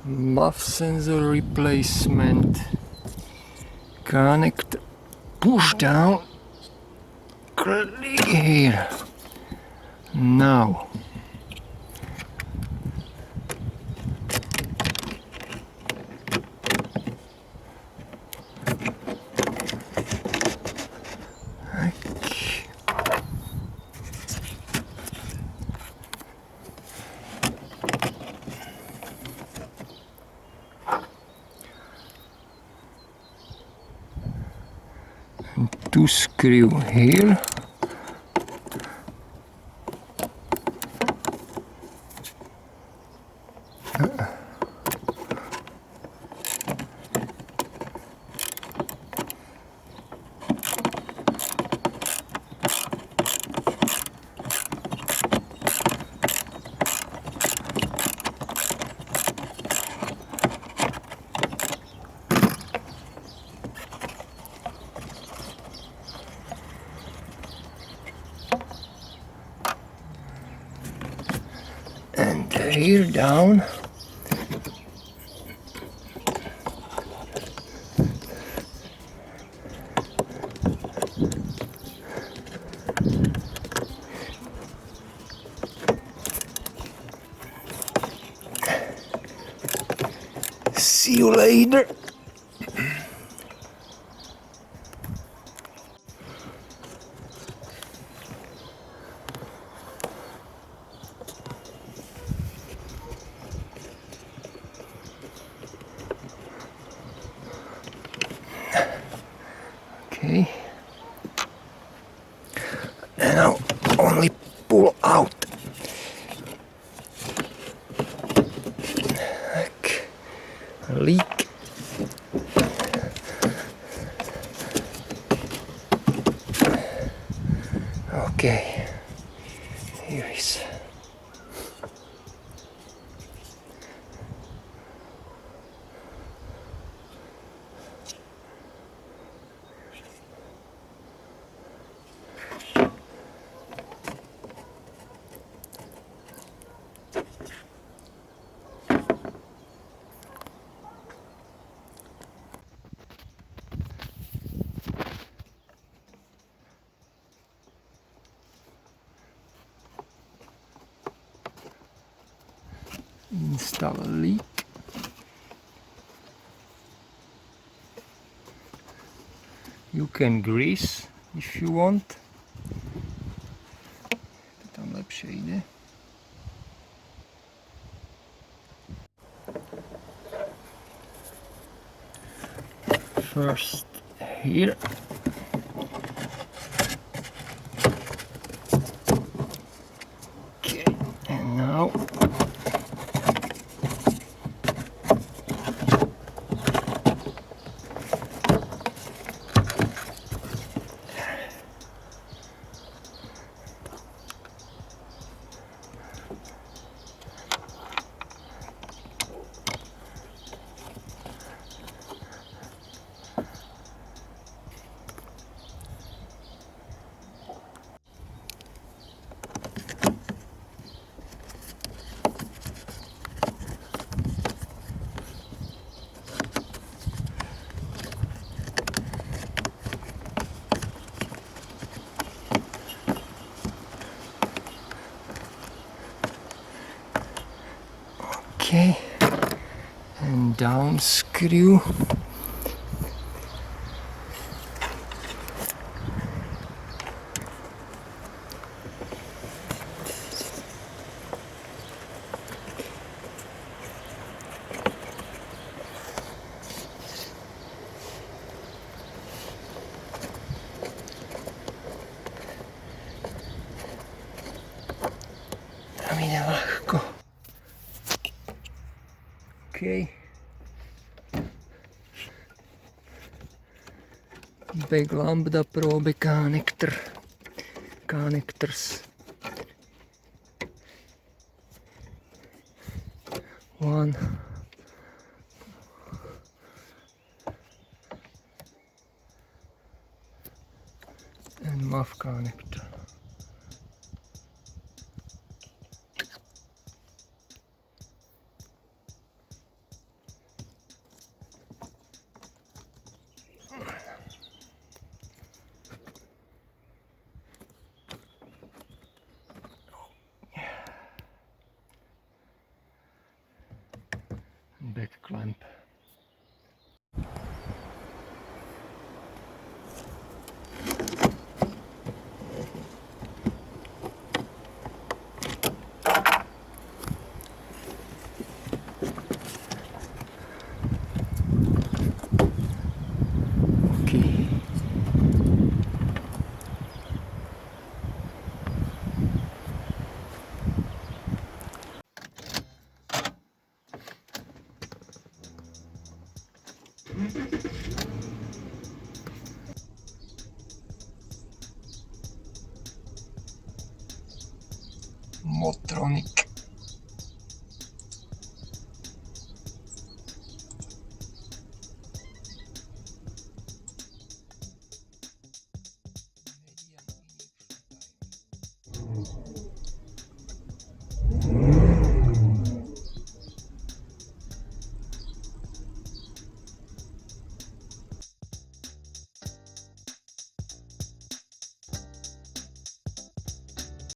muff sensor replacement, connect, push down, click here. Now to screw here. And here down. See you later. Okay. And now only pull out. Leak. Okay. Here is. Install a leak. You can grease if you want. To tam lepsze idzie. First here. Okay, and now okay, and down screw. Tam idę łahko. Okay. Big lambda probe connectors. One. And muff connector. back clamp. Okay. Motronic.